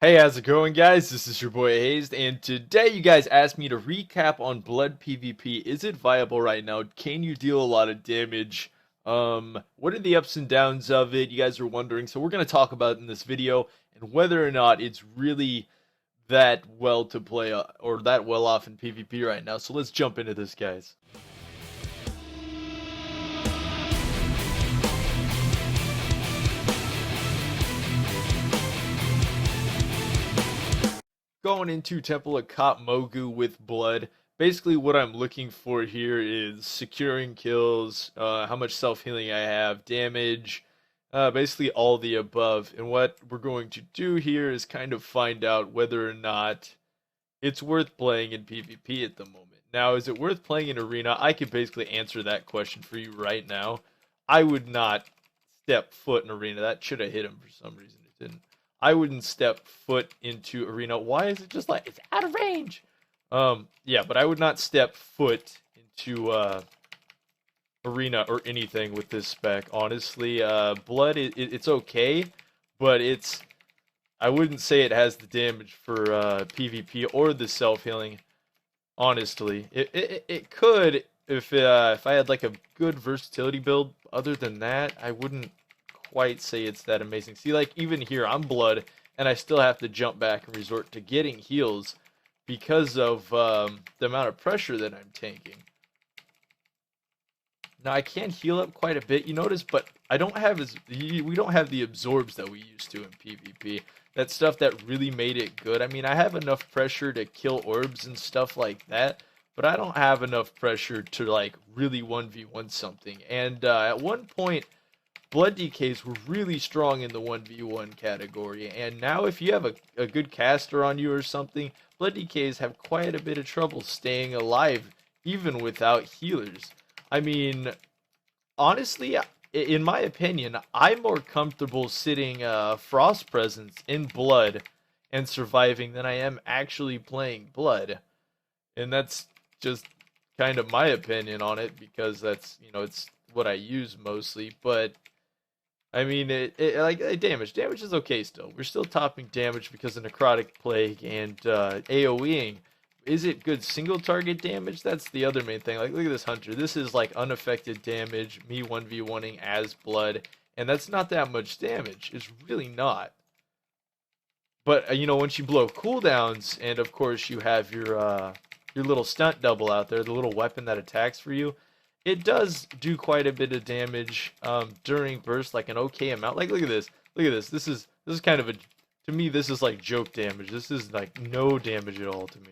Hey, how's it going, guys? This is your boy Hazzed, and today you guys asked me to recap on Blood PvP. Is it viable right now? Can you deal a lot of damage? What are the ups and downs of it? You guys are wondering, so we're gonna talk about it in this video and whether or not it's really that well to play or that well off in PvP right now. So let's jump into this, guys. Going into Temple of Kot Mogu with Blood. Basically, what I'm looking for here is securing kills, how much self healing I have, damage, basically all the above. And what we're going to do here is kind of find out whether or not it's worth playing in PvP at the moment. Now, is it worth playing in Arena? I could basically answer that question for you right now. I would not step foot in Arena. That should have hit him for some reason. It didn't. I wouldn't step foot into Arena. Why is it just like it's out of range? Yeah, but I would not step foot into Arena or anything with this spec. Honestly, Blood it's okay, but I wouldn't say it has the damage for PvP or the self healing. Honestly, it could if I had like a good versatility build. Other than that, I wouldn't quite say it's that amazing. See, like even here, I'm Blood, and I still have to jump back and resort to getting heals because of the amount of pressure that I'm tanking. Now I can heal up quite a bit, you notice, but I don't have we don't have the absorbs that we used to in PvP. That stuff that really made it good. I mean, I have enough pressure to kill orbs and stuff like that, but I don't have enough pressure to like really 1v1 something. And at one point, Blood DKs were really strong in the 1v1 category, and now if you have a good caster on you or something, Blood DKs have quite a bit of trouble staying alive even without healers. I mean, honestly, in my opinion, I'm more comfortable sitting Frost Presence in Blood and surviving than I am actually playing Blood. And that's just kind of my opinion on it because it's what I use mostly. But I mean, damage is okay still. We're still topping damage because of Necrotic Plague and AoEing. Is it good single target damage? That's the other main thing. Like, look at this Hunter. This is like unaffected damage, me 1v1ing as Blood, and that's not that much damage. It's really not. But, once you blow cooldowns, and of course you have your little stunt double out there, the little weapon that attacks for you, it does do quite a bit of damage during burst, like an okay amount. Like, look at this. Look at this. This is kind of to me, this is like joke damage. This is like no damage at all to me.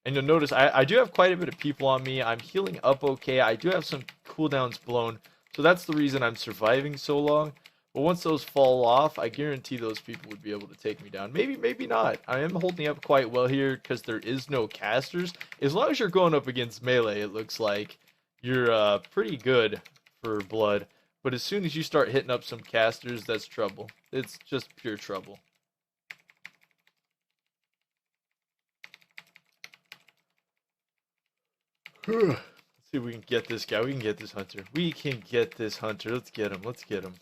And you'll notice I do have quite a bit of people on me. I'm healing up okay. I do have some cooldowns blown. So that's the reason I'm surviving so long. But once those fall off, I guarantee those people would be able to take me down. Maybe, maybe not. I am holding up quite well here because there is no casters. As long as you're going up against melee, it looks like you're pretty good for Blood. But as soon as you start hitting up some casters, that's trouble. It's just pure trouble. Let's see if we can get this guy. We can get this Hunter. We can get this Hunter. Let's get him. Let's get him.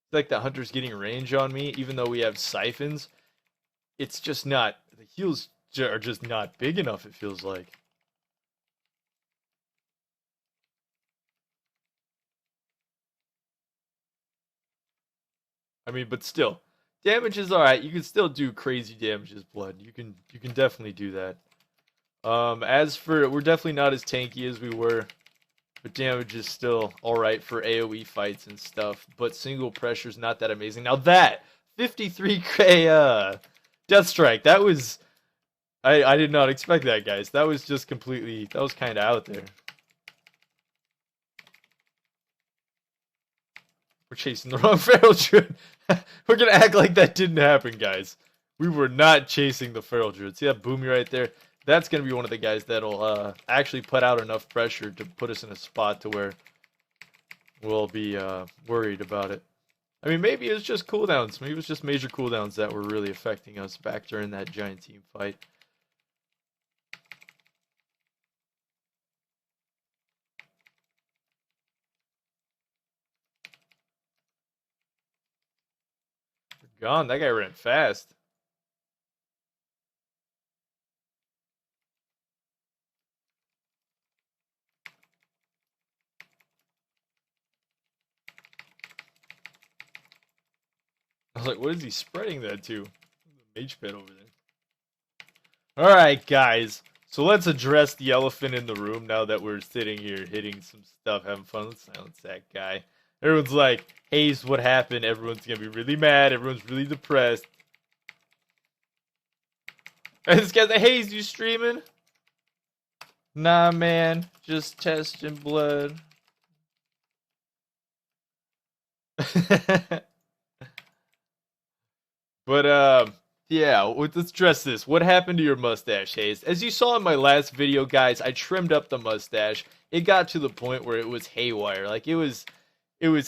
It's like that Hunter's getting range on me, even though we have siphons. It's just not. The heals are just not big enough, it feels like. I mean, but still. Damage is alright. You can still do crazy damage as Blood. You can definitely do that. As for we're definitely not as tanky as we were, but damage is still alright for AoE fights and stuff. But single pressure is not that amazing. Now that 53k Death Strike, that was I did not expect that, guys. That was just completely that was kind of out there. We're chasing the wrong feral druid. We're gonna act like that didn't happen, guys. We were not chasing the feral druid. See that boomy right there? That's gonna be one of the guys that'll actually put out enough pressure to put us in a spot to where we'll be worried about it. I mean, maybe it was just cooldowns. Maybe it was just major cooldowns that were really affecting us back during that giant team fight. gone. That guy ran fast. I was like, what is he spreading that to? The mage pit over there. Alright, guys. So let's address the elephant in the room now that we're sitting here hitting some stuff, having fun. Let's silence that guy. Everyone's like, Haze, what happened? Everyone's gonna be really mad. Everyone's really depressed. And this guy's like, Haze, you streaming? Nah, man. Just testing blood. But yeah, let's address this. What happened to your mustache, Haze? As you saw in my last video, guys, I trimmed up the mustache. It got to the point where it was haywire. Like it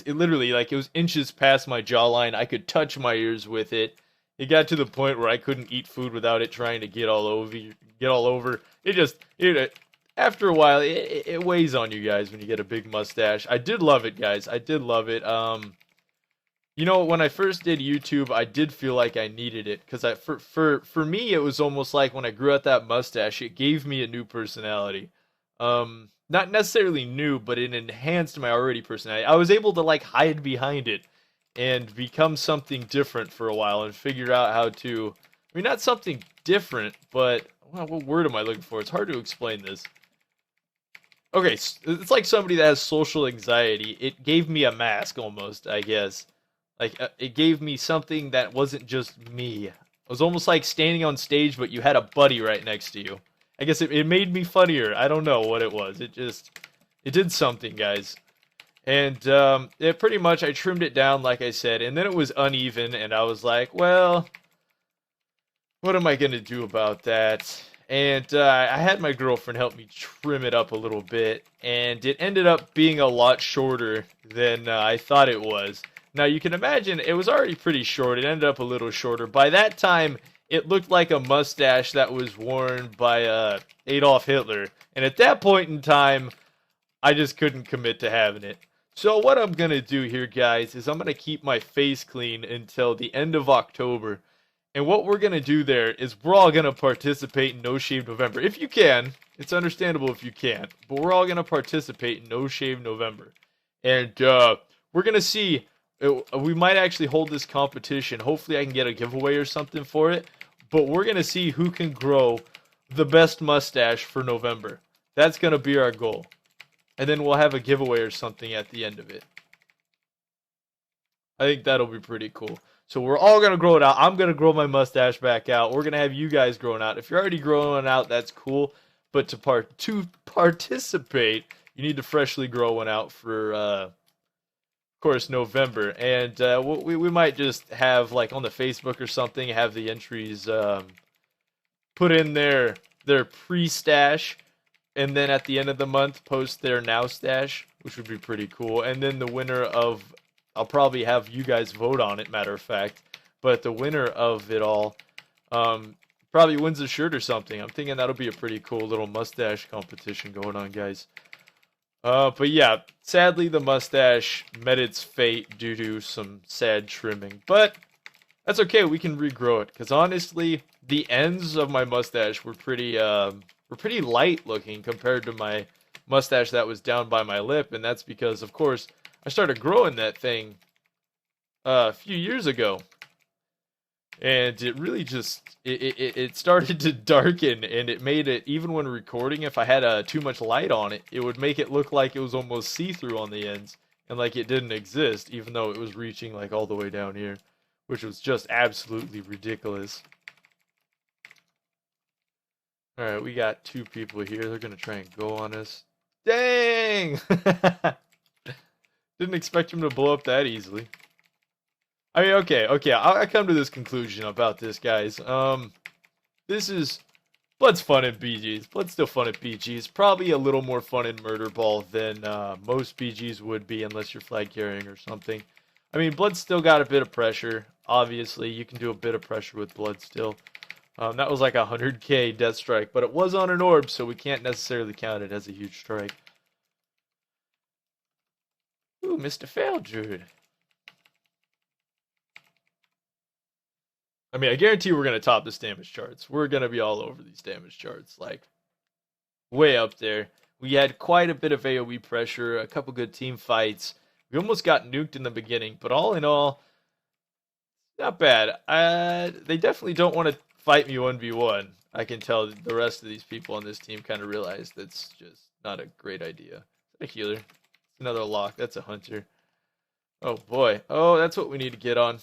literally, like, it was inches past my jawline. I could touch my ears with it. It got to the point where I couldn't eat food without it trying to get all over. After a while, it weighs on you guys when you get a big mustache. I did love it, guys. I did love it. You know, when I first did YouTube, I did feel like I needed it because for me, it was almost like when I grew out that mustache, it gave me a new personality. Not necessarily new, but it enhanced my already personality. I was able to like hide behind it and become something different for a while and figure out how to. I mean, not something different, but well, what word am I looking for? It's hard to explain this. Okay, it's like somebody that has social anxiety. It gave me a mask almost, I guess. Like, it gave me something that wasn't just me. It was almost like standing on stage, but you had a buddy right next to you. I guess it made me funnier. I don't know what it was. It did something, guys. And it pretty much, I trimmed it down, like I said, and then it was uneven, and I was like, well, what am I going to do about that? And I had my girlfriend help me trim it up a little bit, and it ended up being a lot shorter than I thought it was. Now, you can imagine, it was already pretty short. It ended up a little shorter. By that time, it looked like a mustache that was worn by Adolf Hitler. And at that point in time, I just couldn't commit to having it. So what I'm going to do here, guys, is I'm going to keep my face clean until the end of October. And what we're going to do there is we're all going to participate in No Shave November. If you can. It's understandable if you can't. But we're all going to participate in No Shave November. And we're going to see. We might actually hold this competition. Hopefully I can get a giveaway or something for it. But we're going to see who can grow the best mustache for November. That's going to be our goal. And then we'll have a giveaway or something at the end of it. I think that'll be pretty cool. So we're all going to grow it out. I'm going to grow my mustache back out. We're going to have you guys growing out. If you're already growing out, that's cool. But to participate, you need to freshly grow one out for... course, November, and we might just have, like, on the Facebook or something, have the entries put in their pre-stash, and then at the end of the month post their now stash, which would be pretty cool. And then the winner of, I'll probably have you guys vote on it, matter of fact, but the winner of it all probably wins a shirt or something. I'm thinking that'll be a pretty cool little mustache competition going on, guys. But yeah, sadly the mustache met its fate due to some sad trimming. But that's okay, we can regrow it. Because honestly, the ends of my mustache were pretty light looking compared to my mustache that was down by my lip. And that's because, of course, I started growing that thing a few years ago. And it really just, it started to darken, and it made it, even when recording, if I had too much light on it, it would make it look like it was almost see-through on the ends, and like it didn't exist, even though it was reaching like all the way down here, which was just absolutely ridiculous. Alright, we got two people here, they're gonna try and go on us. Dang! Didn't expect him to blow up that easily. I mean, okay, I come to this conclusion about this, guys. Blood's fun in BGs. Blood's still fun at BGs. Probably a little more fun in Murder Ball than most BGs would be, unless you're flag carrying or something. I mean, Blood's still got a bit of pressure. Obviously, you can do a bit of pressure with Blood still. That was like a 100k death strike, but it was on an orb, so we can't necessarily count it as a huge strike. Ooh, Mr. Faildruid. I mean, I guarantee we're gonna top this damage charts. We're gonna be all over these damage charts, like way up there. We had quite a bit of AoE pressure, a couple good team fights. We almost got nuked in the beginning, but all in all, not bad. They definitely don't want to fight me 1v1. I can tell the rest of these people on this team kind of realize that's just not a great idea. A healer. Another lock. That's a hunter. Oh boy. Oh, that's what we need to get on.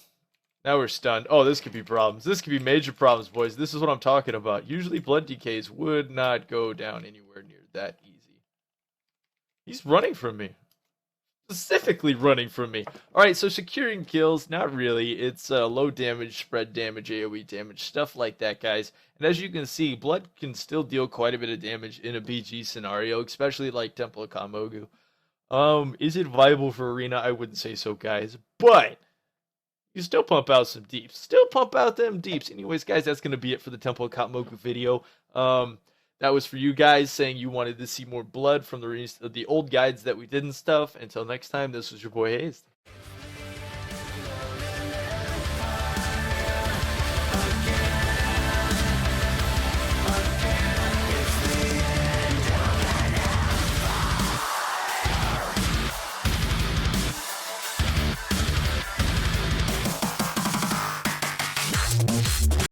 Now we're stunned. Oh, this could be problems. This could be major problems, boys. This is what I'm talking about. Usually blood decays would not go down anywhere near that easy. He's running from me. Specifically running from me. Alright, so securing kills, not really. It's low damage, spread damage, AoE damage, stuff like that, guys. And as you can see, blood can still deal quite a bit of damage in a BG scenario, especially like Temple of Kamogu. Is it viable for Arena? I wouldn't say so, guys. But you still pump out some deeps. Still pump out them deeps. Anyways, guys, that's going to be it for the Temple of Kamogu video. That was for you guys saying you wanted to see more blood from the old guides that we did and stuff. Until next time, this was your boy Hazzed.